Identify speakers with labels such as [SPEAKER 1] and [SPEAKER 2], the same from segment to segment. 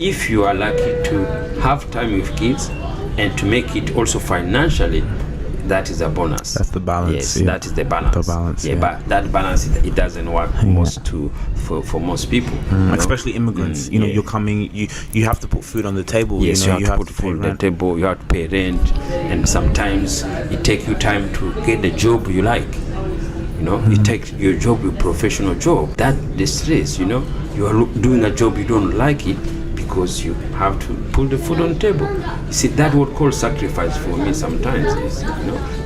[SPEAKER 1] If you are lucky to have time with kids and to make it also financially, that is a bonus.
[SPEAKER 2] That's the balance.
[SPEAKER 1] Yes,
[SPEAKER 2] yeah.
[SPEAKER 1] that is the balance.
[SPEAKER 2] The balance.
[SPEAKER 1] Yeah, but that balance it doesn't work for most people.
[SPEAKER 2] Especially immigrants. You're coming. You have to put food on the table.
[SPEAKER 1] Yes, you have to put food on the table. You have to pay rent, and sometimes it takes you time to get the job you like. You take your job, your professional job. That the stress. You are doing a job you don't like it, because you have to put the food on the table. You see, that what called sacrifice for me sometimes is,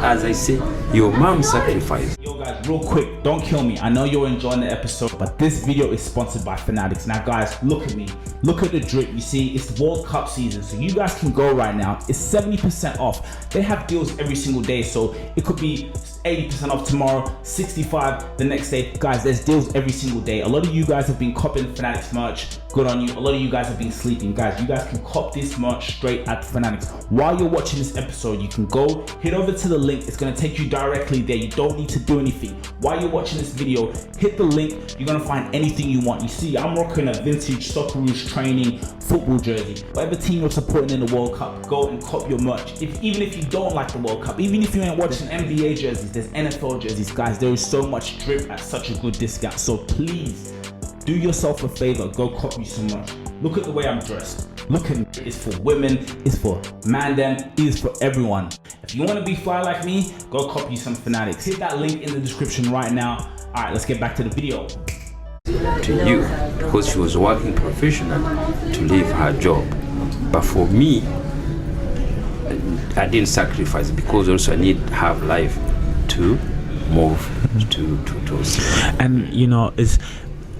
[SPEAKER 1] as I say, your mom sacrificed.
[SPEAKER 3] Yo guys, real quick, don't kill me. I know you're enjoying the episode, but this video is sponsored by Fanatics. Now guys, look at me. Look at the drip. You see, it's World Cup season, so you guys can go right now. It's 70% off. They have deals every single day, so it could be 80% off tomorrow, 65 the next day. Guys, there's deals every single day. A lot of you guys have been copping Fanatics merch. Good on you. A lot of you guys have been sleeping. Guys, you guys can cop this merch straight at Fanatics. While you're watching this episode, you can go head over to the link. It's gonna take you directly there. You don't need to do anything. While you're watching this video, hit the link. You're gonna find anything you want. You see, I'm rocking a vintage Socceroos training football jersey. Whatever team you're supporting in the World Cup, go and cop your merch. Even if you don't like the World Cup, even if you ain't watching NBA jerseys, there's NFL jerseys. Guys, there is so much drip at such a good discount. So please, do yourself a favor, go cop you some merch. Look at the way I'm dressed. Look at me. It's for women, it's for man them, it is for everyone. If you want to be fly like me, go cop you some Fanatics. Hit that link in the description right now. Alright, let's get back to the video.
[SPEAKER 1] To you, because she was working professionally to leave her job. But for me, I didn't sacrifice, because also I need to have life to move to.
[SPEAKER 2] And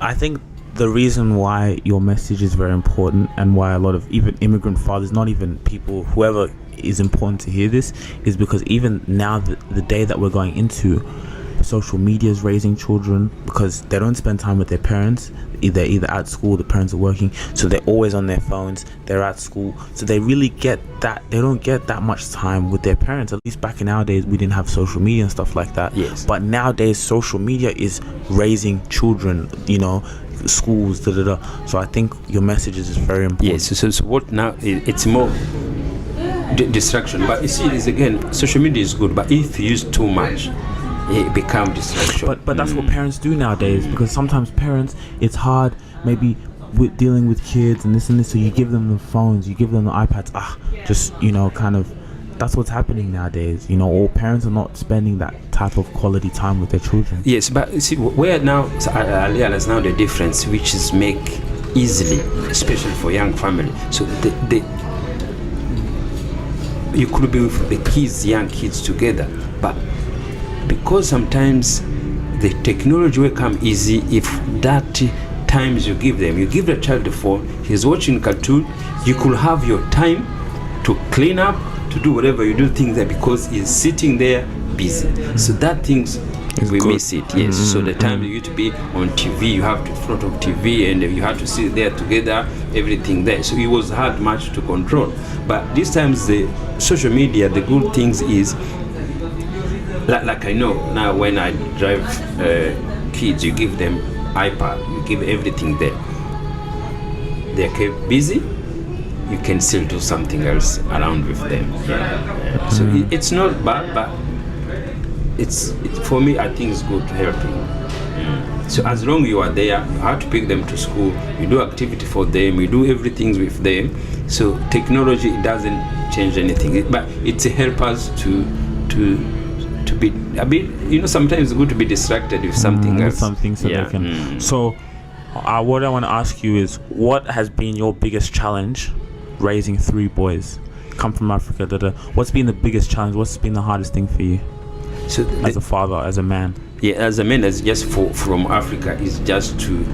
[SPEAKER 2] I think the reason why your message is very important, and why a lot of even immigrant fathers, not even people, whoever is important to hear this, is because even now, the day that we're going into, social media is raising children, because they don't spend time with their parents. Either at school, the parents are working, so they're always on their phones. They're at school, so they really they don't get that much time with their parents. At least back in our days, we didn't have social media and stuff like that.
[SPEAKER 1] Yes.
[SPEAKER 2] But nowadays, social media is raising children, schools, So I think your message is very important.
[SPEAKER 1] Yes, so what now, it's more distraction. But you see, this again, social media is good, but if you use too much, it becomes distraction.
[SPEAKER 2] But that's what parents do nowadays, because sometimes parents, it's hard maybe with dealing with kids and this, so you give them the phones, you give them the iPads, kind of, that's what's happening nowadays. All parents are not spending that type of quality time with their children.
[SPEAKER 1] Yes, but you see, where now I realize now the difference, which is make easily, especially for young family. So you could be with the young kids together, but because sometimes the technology will come easy, if that times you give the child the phone, he's watching cartoon, you could have your time to clean up, to do whatever you do things there, because he's sitting there busy. So that things we miss it. Yes. So the time you used to be on TV, you have to in front of TV and you have to sit there together, everything there. So it was hard much to control. But these times the social media, the good things is, like I know now when I drive kids, you give them iPad, you give everything there. They're kept busy, you can still do something else around with them. So it's not bad, but it's for me, I think it's good helping. So as long as you are there, you have to pick them to school, you do activity for them, you do everything with them. So technology, it doesn't change anything, but it helps us to be a bit, sometimes it's good to be distracted with something else.
[SPEAKER 2] Something so they can. So what I want to ask you is, what has been your biggest challenge raising 3 boys? Come from Africa, what's been the biggest challenge? What's been the hardest thing for you? So as a father, as a man? Yeah,
[SPEAKER 1] as a man, as just from Africa, is just to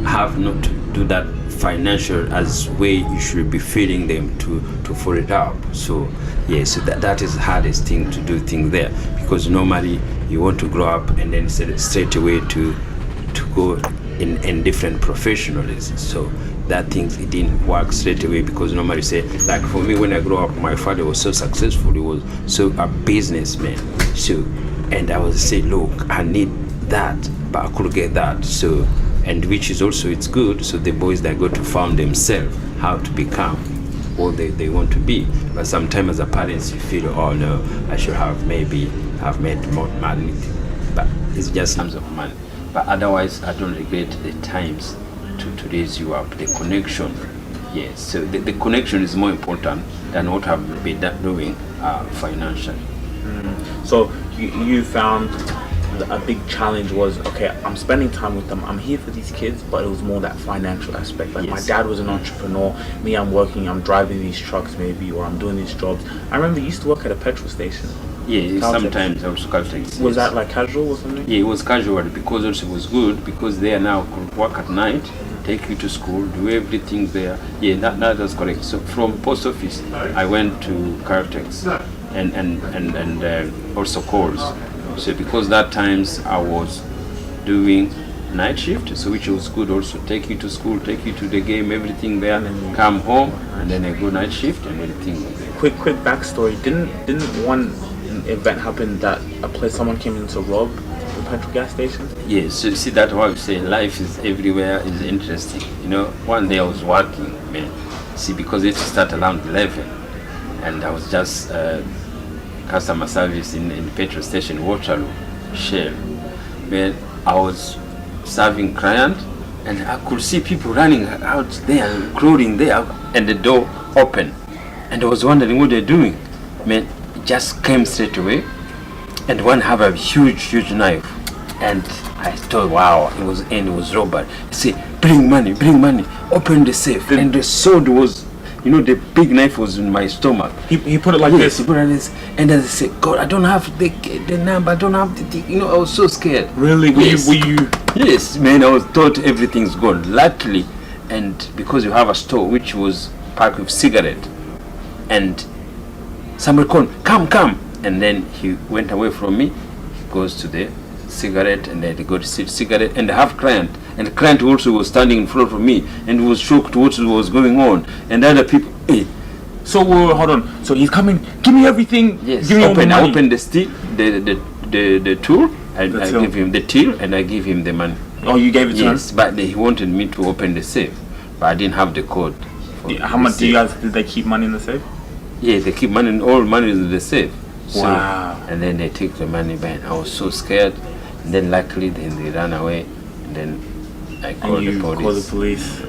[SPEAKER 1] have not to do that financial as way you should be feeding them to follow it up. So so that is the hardest thing to do things there, because normally you want to grow up and then straight away to go in different professionalism. So that things, it didn't work straight away, because normally say, like for me, when I grew up, my father was so successful, he was so a businessman. So, and I was say, look, I need that, but I could get that. So, and which is also it's good. So the boys that go to found themselves how to become what they want to be. But sometimes as a parents you feel, oh no, I should have made more money, but it's just terms of money. But otherwise I don't regret the times to raise you up. The connection, yes. So the connection is more important than what I've been doing financially.
[SPEAKER 2] So you found a big challenge was, okay, I'm spending time with them, I'm here for these kids, but it was more that financial aspect. Like my dad was an entrepreneur, me, I'm working, I'm driving these trucks maybe, or I'm doing these jobs. I remember you used to work at a petrol station.
[SPEAKER 1] Yeah, sometimes also Caltex.
[SPEAKER 2] Was that like casual or something?
[SPEAKER 1] Yeah, it was casual because also it was good because they are now could work at night, take you to school, do everything there. Yeah, that was correct. So from post office, I went to Caltex and also calls. So because that times I was doing night shift, so which was good also. Take you to school, take you to the game, everything there, and then come home, and then I go night shift and everything.
[SPEAKER 2] Quick backstory. Didn't one event happen that someone came in to rob the petrol gas station?
[SPEAKER 1] Yes, so see that's why I say life is everywhere is interesting. You know, one day I was working, man. See, because it started around 11, and I was just customer service in petrol station Waterloo, Shell. Man, I was serving client, and I could see people running out there, crowding there, and the door open, and I was wondering what they're doing. Man, it just came straight away, and one have a huge knife, and I thought, wow, it was robbery. Say, bring money, open the safe, and the sword was, you know, the big knife was in my stomach.
[SPEAKER 2] He put it like this.
[SPEAKER 1] He put it like this, and then I said, God, I don't have the number, I don't have the, you know, I was so scared.
[SPEAKER 2] Really?
[SPEAKER 1] Yes.
[SPEAKER 2] Were you?
[SPEAKER 1] Yes, man, I was thought everything's gone. Luckily, and because you have a store which was packed with cigarette, and somebody called, come, and then he went away from me, goes to the cigarette, and then they got cigarette, and I have client, and the client also was standing in front of me and was shocked what was going on, and other people, hey.
[SPEAKER 2] So hold on. So he's coming. Give me everything.
[SPEAKER 1] Yes.
[SPEAKER 2] Give me all the money.
[SPEAKER 1] I opened the steel, the tool, and I give him the till, and I give him the money.
[SPEAKER 2] Oh, you gave it to him?
[SPEAKER 1] Yes, but he wanted me to open the safe, but I didn't have the code.
[SPEAKER 2] How much did they keep money in the safe?
[SPEAKER 1] Yeah, they keep money, all money in the safe. So,
[SPEAKER 2] wow.
[SPEAKER 1] And then they take the money back. I was so scared, and then luckily then they ran away, and then I called the police.
[SPEAKER 2] Called the police.